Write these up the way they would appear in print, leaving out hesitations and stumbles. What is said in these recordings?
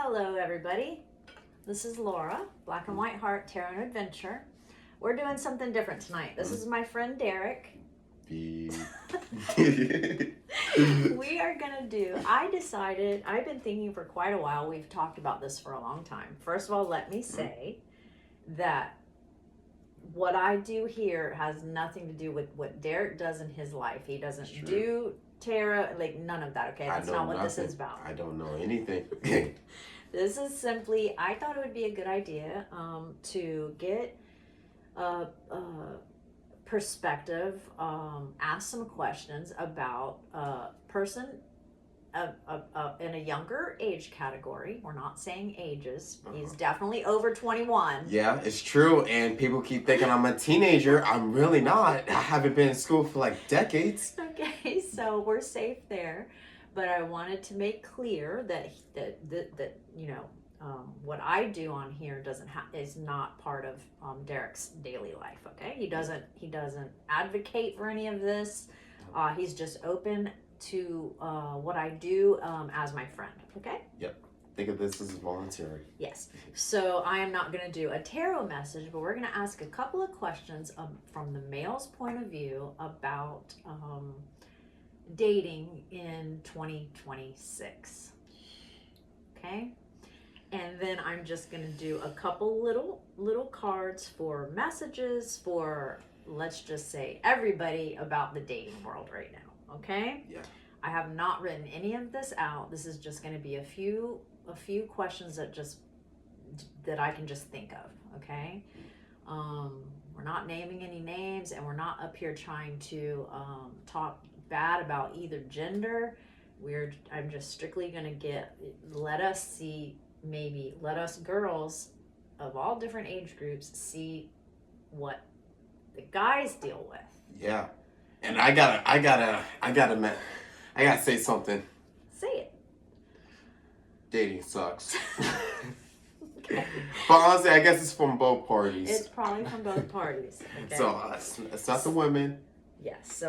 Hello, everybody. This is Laura, Black and White Heart Tarot and Adventure. We're doing something different tonight. This is my friend Derek. Beep. We are gonna do, I've been thinking for quite a while, we've talked about this for a long time. First of all, let me say that what I do here has nothing to do with what Derek does in his life. He doesn't do tarot, like none of that, okay? That's not what this is about. I don't know anything. This is simply, I thought it would be a good idea to get a perspective, ask some questions about a person in a younger age category. We're not saying ages. He's definitely over 21. Yeah, it's true. And people keep thinking I'm a teenager. I'm really not. I haven't been in school for like decades. Okay, so we're safe there. But I wanted to make clear that you know, what I do on here is not part of Derek's daily life. Okay, he doesn't advocate for any of this. He's just open to what I do as my friend. Okay. Yep. Think of this as voluntary. Yes. So I am not going to do a tarot message, but we're going to ask a couple of questions from the male's point of view about dating in 2026. Okay. And then I'm just going to do a couple little cards for messages for, let's just say, everybody about the dating world right now. Okay. Yeah. I have not written any of this out. This is just going to be a few questions that I can just think of. Okay. We're not naming any names, and we're not up here trying to talk bad about either gender. I'm just strictly going to let us girls of all different age groups see what the guys deal with. Yeah. And I gotta say something. Say it. Dating sucks. Okay. But honestly, I guess it's from both parties. It's probably from both parties. Okay. So it's not the women. Yes.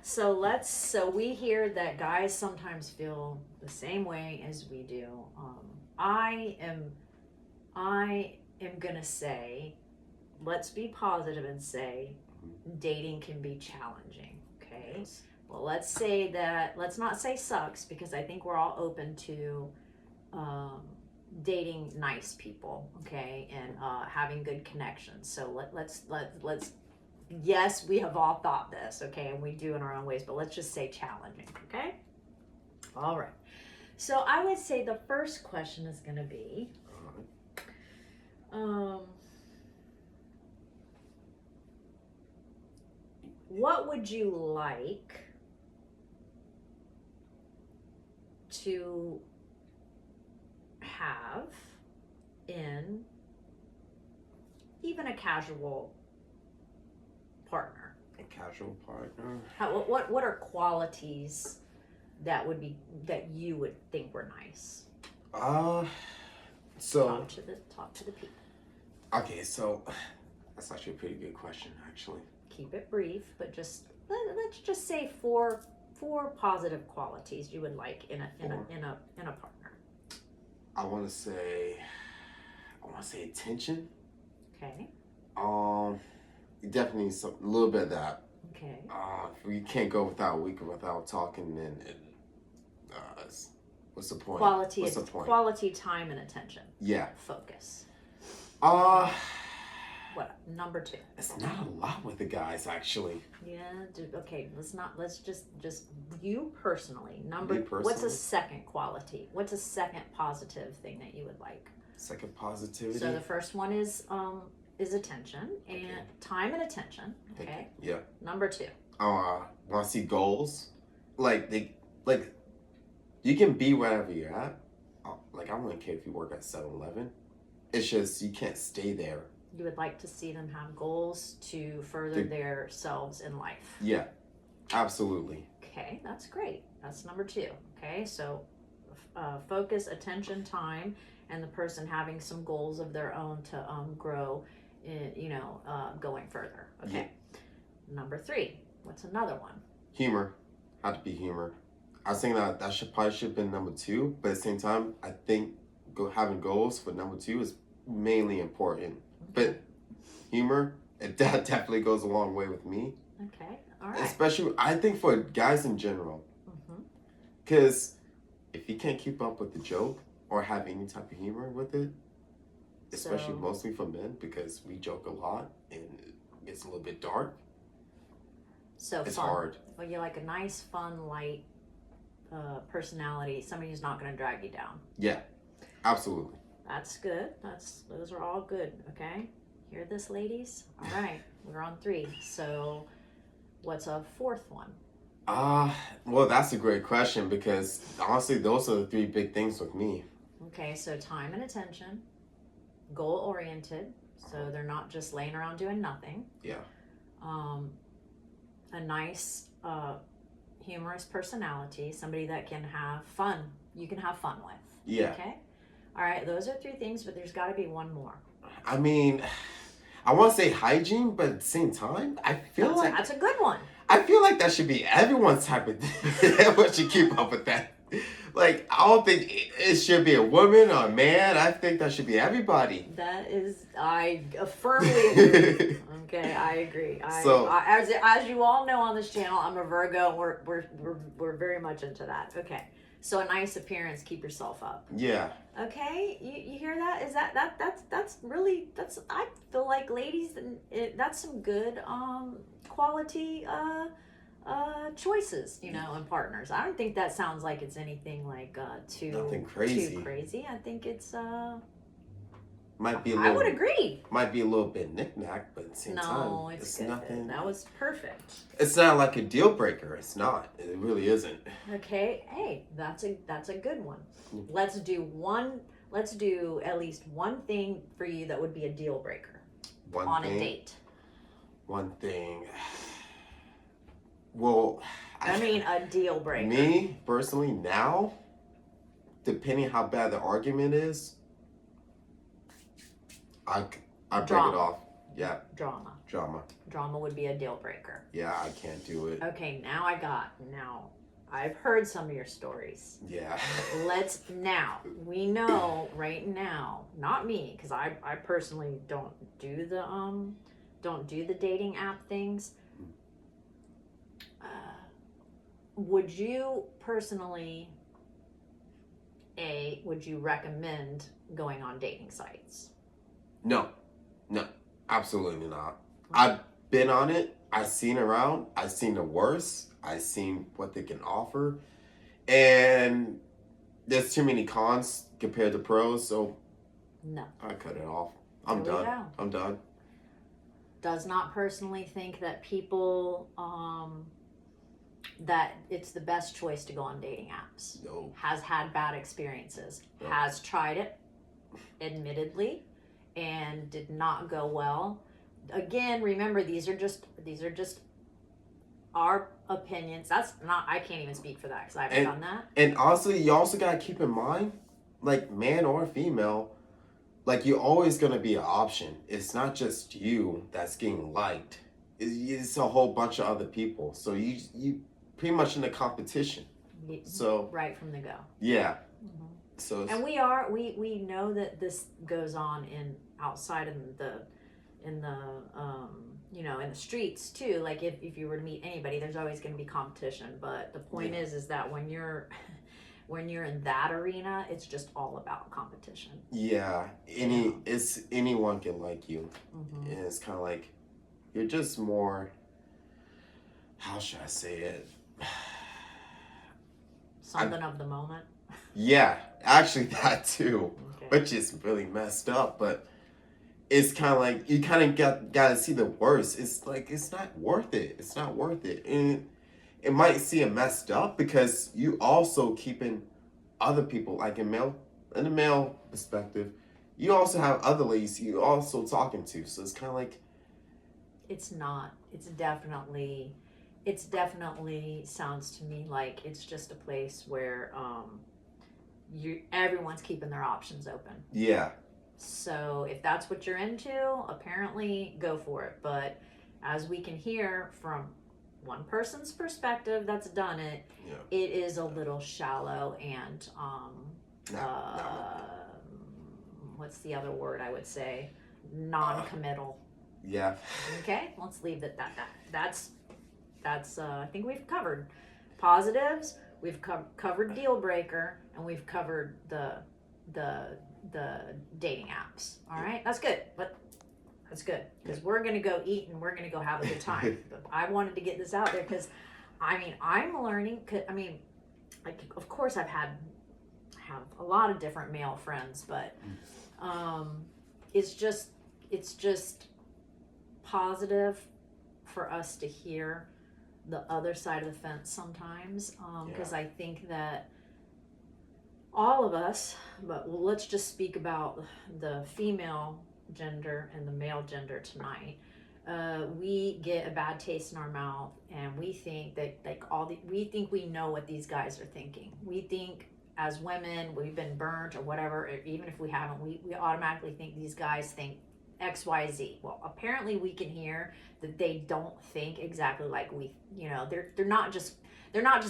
So we hear that guys sometimes feel the same way as we do. I am gonna say, let's be positive and say, dating can be challenging. Okay. Yes. Well, let's not say sucks, because I think we're all open to dating nice people, okay, and having good connections. So let's yes, we have all thought this, okay, and we do in our own ways, but let's just say challenging, okay? All right. So I would say the first question is going to be, what would you like to have in even a casual partner? A casual partner. What are qualities that you would think were nice? So talk to the people. Okay, so that's actually a pretty good question, actually. Keep it brief, but let's just say four positive qualities you would like in a partner. I want to say attention. Okay. Definitely a little bit of that. Okay. If we can't go without a week without talking, then what's the point? Quality time and attention. Yeah. Focus. What, number 2? It's not a lot with the guys, actually. Yeah. Okay. Let's just you personally. What's a second quality? What's a second positive thing that you would like? Second positivity. So the first one is attention and time and attention. Okay. Yeah. Number 2. Want to see goals? You can be wherever you're at. Like, I wouldn't care if you work at 7-Eleven. It's just you can't stay there. You would like to see them have goals to further themselves in life. Yeah, absolutely. Okay, that's great. That's number 2. Okay, so focus, attention, time, and the person having some goals of their own to grow, going further. Okay. Yeah. Number 3. What's another one? Humor. Had to be humor. I was thinking that probably should have been number two, but at the same time, I think having goals for number two is mainly important. But humor, that definitely goes a long way with me. Okay, all right. Especially, I think for guys in general, because if you can't keep up with the joke or have any type of humor with it, especially mostly for men, because we joke a lot and it's a little bit dark. So it's fun. hard. Well, you like a nice, fun, light personality, somebody who's not going to drag you down. Yeah, absolutely. That's good. Those are all good. Okay, hear this, ladies? All right, we're on 3. So, what's a 4th one? Well, that's a great question because honestly, those are the 3 big things with me. Okay, so time and attention, goal oriented, so they're not just laying around doing nothing. Yeah. A nice, humorous personality, somebody that can have fun. You can have fun with. Yeah. Okay. All right, those are 3 things, but there's got to be one more. I mean, I want to say hygiene, but at the same time, I feel that's a good one. I feel like that should be everyone's type of thing. Everyone should keep up with that. Like, I don't think it should be a woman or a man. I think that should be everybody. I firmly agree. Okay, I agree. As you all know on this channel, I'm a Virgo. We're very much into that. Okay, so a nice appearance, keep yourself up. Yeah. Okay, you hear that? Is that's really I feel like ladies, that's some good quality choices, in partners. I don't think that sounds like it's anything like nothing crazy. Too crazy. I think it's might be a little, I would agree. Might be a little bit knick-knack, but at the same time, No, it's good. Nothing. That was perfect. It's not like a deal breaker. It's not. It really isn't. Okay. Hey, that's a good one. Let's do at least one thing for you that would be a deal breaker on a date. One thing. Well, I mean a deal breaker. Me personally, now, depending how bad the argument is, I break it off. Yeah. Drama would be a deal breaker. Yeah, I can't do it. Okay, now I've heard some of your stories. Yeah. We know right now, not me, because I personally don't do the dating app things. Would you personally, would you recommend going on dating sites? No, absolutely not. I've been on it. I've seen around. I've seen the worst. I've seen what they can offer. And there's too many cons compared to pros, so no. I cut it off. I'm done. Does not personally think that people, that it's the best choice to go on dating apps. No. Has had bad experiences. No. Has tried it, admittedly, and did not go well. Again, remember, these are just our opinions. I can't even speak for that because I haven't done that. And honestly, you also gotta keep in mind, like man or female, like you're always gonna be an option. It's not just you that's getting liked. It's a whole bunch of other people. So you pretty much in a competition. So right from the go. Yeah. Mm-hmm. So and we know that this goes on outside in the in the streets too. Like if you were to meet anybody, there's always going to be competition. But the point is that when you're in that arena, it's just all about competition. Yeah, anyone can like you, and it's kind of like you're just more. How should I say it? Something of the moment. Yeah, actually that too, which is really messed up, but. It's kind of like you kind of got to see the worst. It's like it's not worth it. It's not worth it, and it might seem messed up because you also keeping other people like in the male perspective. You also have other ladies you also talking to, so it's kind of like. It's not. It's definitely sounds to me like it's just a place where everyone's keeping their options open. Yeah. So if that's what you're into, apparently go for it. But as we can hear from one person's perspective that's done it, Yeah. it is a little shallow and what's the other word I would say? Non-committal. Yeah. Okay, let's leave it at that. That's I think we've covered positives, we've covered deal breaker, and we've covered the dating apps. All right, that's good. But that's good because we're gonna go eat and we're gonna go have a good time. But I wanted to get this out there because, I mean, I'm learning. I mean, like, of course, I have a lot of different male friends, but it's just positive for us to hear the other side of the fence sometimes, because I think that all of us, but let's just speak about the female gender and the male gender tonight. We get a bad taste in our mouth, and we think that we think we know what these guys are thinking. We think as women we've been burnt or whatever, or even if we haven't, we automatically think these guys think XYZ. Well, apparently we can hear that they don't think exactly like we, they're not just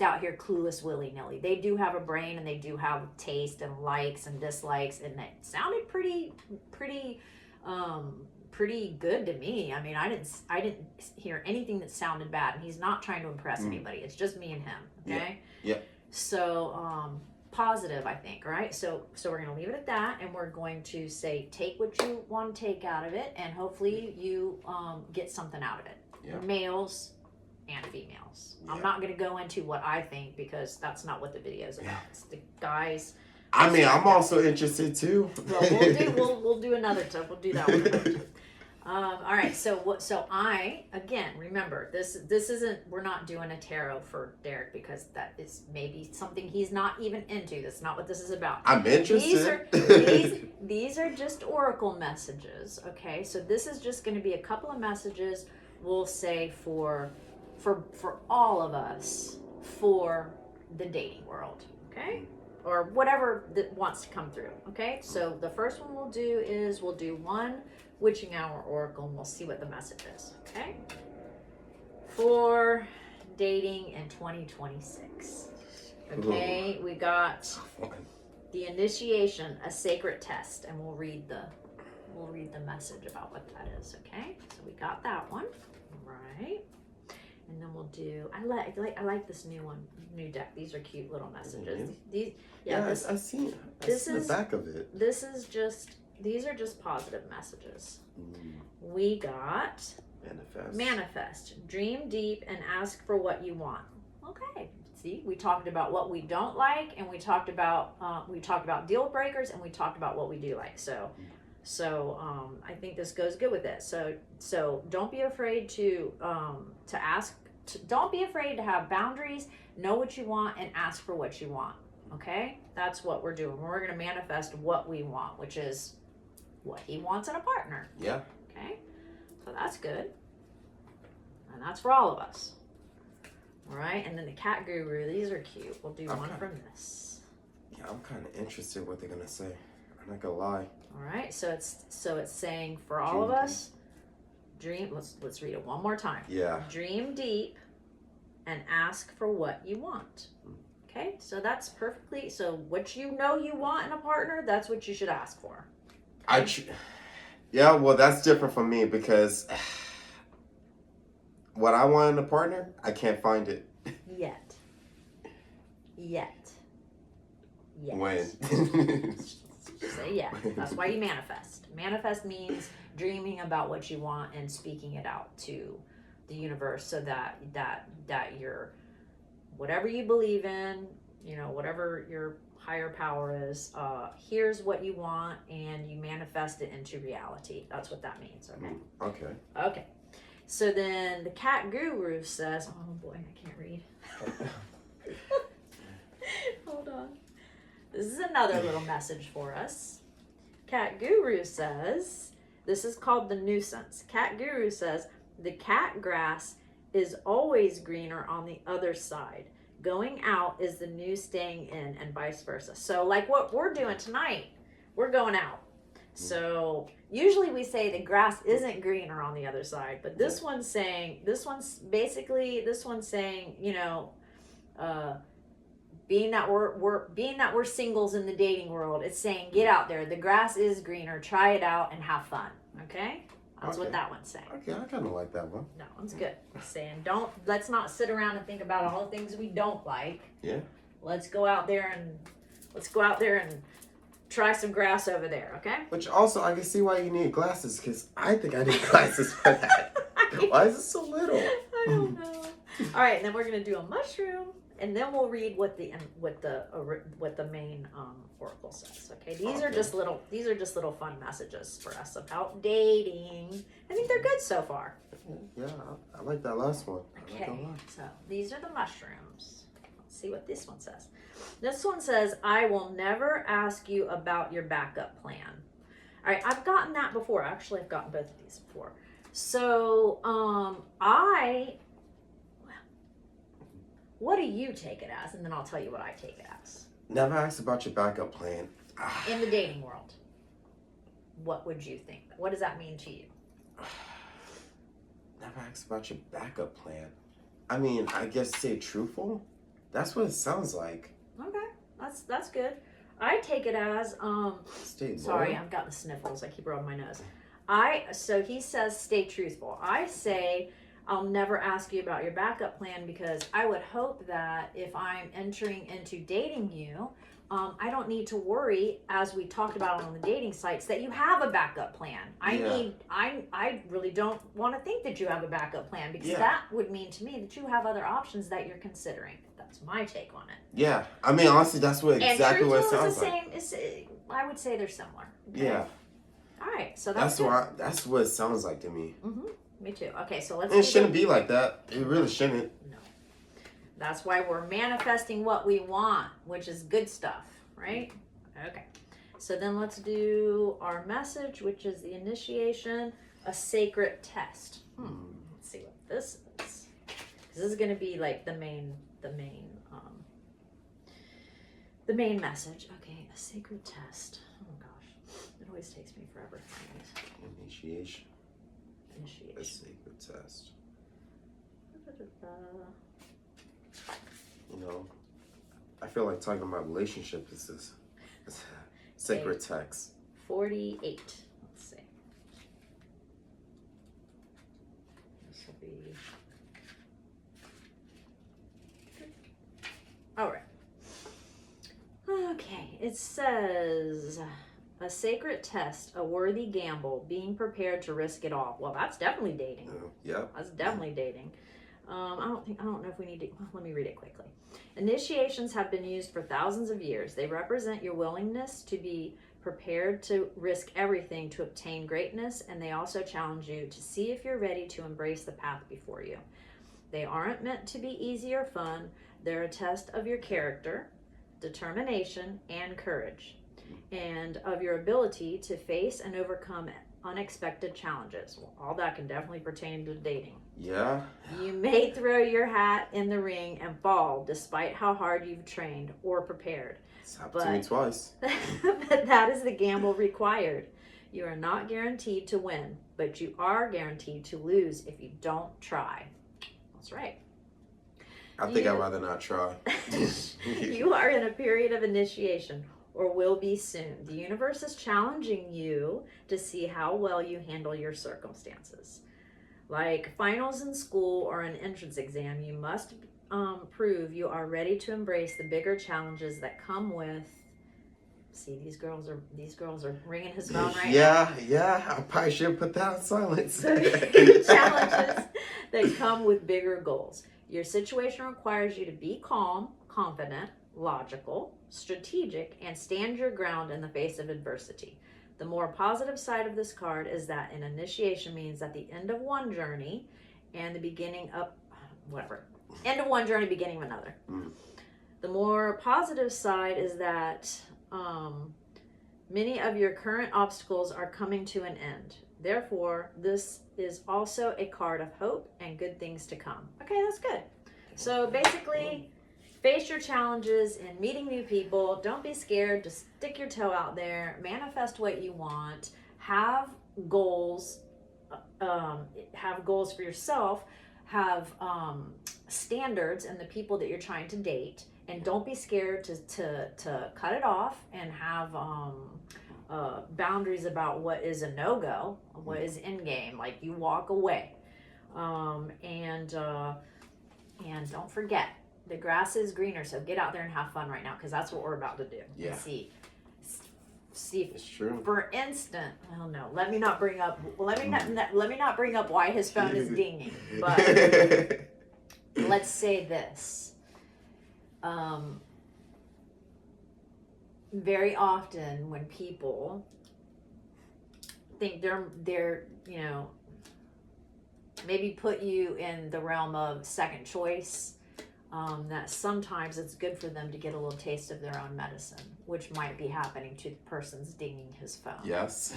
out here clueless willy-nilly. They do have a brain, and they do have taste and likes and dislikes, and it sounded pretty good to me. I mean, I didn't hear anything that sounded bad, and he's not trying to impress anybody. It's just me and him. Okay. Yeah. So positive, I think, right? So we're going to leave it at that, and we're going to say take what you want to take out of it, and hopefully you get something out of it. Yeah. Males and females. Yeah. I'm not going to go into what I think because that's not what the video is about. Yeah. It's the guys. I mean, I'm also interested too. Well, we'll do another time. We'll do that one. All right. So I, again, remember this isn't, we're not doing a tarot for Derek because that is maybe something he's not even into. That's not what this is about. I'm interested. These are just oracle messages. Okay. So this is just going to be a couple of messages we'll say for all of us for the dating world. Okay. Or whatever that wants to come through. Okay. So the first one we'll do one witching hour oracle, and we'll see what the message is. Okay, for dating in 2026. Okay. Ooh. We got the initiation, a sacred test, and we'll read the message about what that is. Okay, so we got that one. All right, and then we'll do, I like this new deck. These are cute little messages. Mm-hmm. I see the back of it. These are just positive messages. We got manifest, dream deep, and ask for what you want. Okay, see, we talked about what we don't like, and we talked about deal breakers, and we talked about what we do like. So I think this goes good with it. So don't be afraid to ask. Don't be afraid to have boundaries. Know what you want and ask for what you want. Okay, that's what we're doing. We're going to manifest what we want, which is what he wants in a partner. Yeah. Okay, so that's good, and that's for all of us. All right, and then the cat guru. These are cute. We'll do one from this. Yeah, I'm kind of interested what they're gonna say. I'm not gonna lie. All right, so it's saying for all of us, dream. Let's read it one more time. Yeah. Dream deep, and ask for what you want. Okay, so that's perfectly. So what you want in a partner, that's what you should ask for. Yeah, well, that's different from me because what I want in a partner, I can't find it. Yet. When? Say yeah. That's why you manifest. Manifest means dreaming about what you want and speaking it out to the universe so that you're, whatever you believe in, whatever your higher power is, here's what you want, and you manifest it into reality. That's what that means. Okay. Okay. So then the cat guru says, oh boy, I can't read. Hold on. This is another little message for us. Cat guru says, this is called the nuisance. Cat guru says, the cat grass is always greener on the other side. Going out is the new staying in, and vice versa. So like what we're doing tonight, we're going out. So usually we say the grass isn't greener on the other side, but this one's saying, you know, being that we're singles in the dating world, it's saying get out there. The grass is greener. Try it out and have fun. Okay, that's what that one's saying. Okay, I kind of like that one. That one's good. It's saying let's not sit around and think about all the things we don't like. Yeah. Let's go out there and try some grass over there. Okay. Which also I can see why you need glasses, because I think I need glasses for that. Why is it so little? I don't know. All right, and then we're gonna do a mushroom, and then we'll read what the main oracle says. Okay, these are just little fun messages for us about dating. I think they're good so far. Yeah, I like that last one. Okay, so these are the mushrooms. Let's see what this one says. This one says, "I will never ask you about your backup plan." All right, I've gotten that before. Actually, I've gotten both of these before. So, what do you take it as? And then I'll tell you what I take it as. Never asked about your backup plan. In the dating world, what would you think? What does that mean to you? Never asked about your backup plan. I mean, I guess stay truthful. That's what it sounds like. Okay, that's good. I take it as Stay loyal. Sorry, I've got the sniffles. I keep rubbing my nose. So he says stay truthful. I say I'll never ask you about your backup plan, because I would hope that if I'm entering into dating you, I don't need to worry, as we talked about on the dating sites, that you have a backup plan. I really don't want to think that you have a backup plan, because that would mean to me that you have other options that you're considering. That's my take on it. Yeah, I mean, honestly, that's exactly what it sounds like. I would say they're similar. Okay? Yeah. All right, so that's what it sounds like to me. Mm-hmm. Me too. Okay, so let's. It shouldn't be like that. It really shouldn't. No. That's why we're manifesting what we want, which is good stuff, right? Okay. So then let's do our message, which is the initiation, a sacred test. Let's see what this is. Because this is going to be like the main message. Okay, a sacred test. Oh gosh, it always takes me forever to find these. Initiation. Initiation. A sacred test. You know, I feel like talking about relationships is this sacred text. 48. Let's see. This will be. All right. Okay. It says a sacred test, a worthy gamble, being prepared to risk it all. Well, that's definitely dating. Yeah. That's definitely dating. I don't know if we need to. Let me read it quickly. Initiations have been used for thousands of years. They represent your willingness to be prepared to risk everything to obtain greatness, and they also challenge you to see if you're ready to embrace the path before you. They aren't meant to be easy or fun. They're a test of your character, determination, and courage, and of your ability to face and overcome unexpected challenges. Well, all that can definitely pertain to dating. Yeah. You may throw your hat in the ring and fall despite how hard you've trained or prepared. It's happened to me twice. But that is the gamble required. You are not guaranteed to win, but you are guaranteed to lose if you don't try. That's right. I think I'd rather not try. You are in a period of initiation, or will be soon. The universe is challenging you to see how well you handle your circumstances. Like finals in school or an entrance exam, you must prove you are ready to embrace the bigger challenges that come with. See, these girls are ringing his phone right now. Yeah. I probably should put that on silence. Challenges that come with bigger goals. Your situation requires you to be calm, confident, logical, strategic, and stand your ground in the face of adversity. The more positive side of this card is that an initiation means that the end of one journey and the beginning of end of one journey, beginning of another. The more positive side is that many of your current obstacles are coming to an end. Therefore, this is also a card of hope and good things to come. Okay, that's good. So basically, face your challenges in meeting new people. Don't be scared. Just stick your toe out there. Manifest what you want. Have goals. Have goals for yourself. Have standards in the people that you're trying to date, and don't be scared to cut it off and have boundaries about what is a no-go, what is in game. Like, you walk away, and don't forget, the grass is greener. So get out there and have fun right now, because that's what we're about to do. Yeah. See It's true. for instance, well, no, let me not bring up why his phone is dinging, but let's say this. Very often when people think they're maybe put you in the realm of second choice, that sometimes it's good for them to get a little taste of their own medicine, which might be happening to the person's dinging his phone. Yes.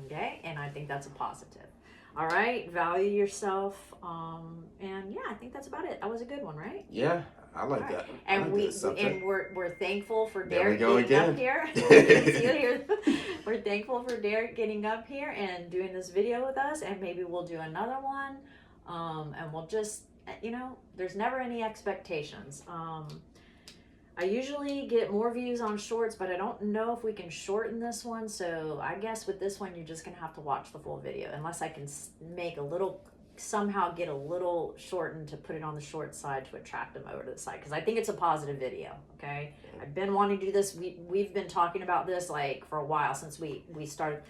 Okay, and I think that's a positive. All right, value yourself, and yeah, I think that's about it. That was a good one, right? Yeah, I like All that. right. I And like that subject. we're thankful for There we Derek go getting up again. here. See you here. We're thankful for Derek getting up here and doing this video with us, and maybe we'll do another one. And we'll just, there's never any expectations. I usually get more views on shorts, but I don't know if we can shorten this one. So I guess with this one, you're just gonna have to watch the full video, unless I can make somehow get a little shortened to put it on the short side to attract them over to the side, because I think it's a positive video. Okay, I've been wanting to do this. We've been talking about this like for a while, since we started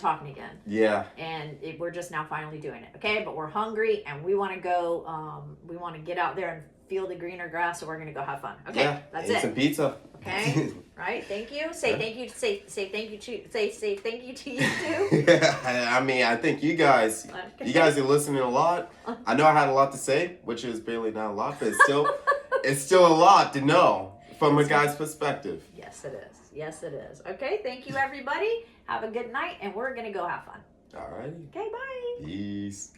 talking again. Yeah. And we're just now finally doing it. Okay, but we're hungry and we want to go. We want to get out there and feel the greener grass, so we're gonna go have fun. Okay, Yeah. that's Eat it. some pizza. Okay, right? Thank you. Say Yeah. thank you. Say thank you to say thank you to you too. I mean, I think you guys are listening a lot. I know I had a lot to say, which is barely not a lot, but it's still a lot to know from a guy's perspective. Yes, it is. Yes, it is. Okay, thank you, everybody. Have a good night, and we're gonna go have fun. All right. Okay, bye. Peace.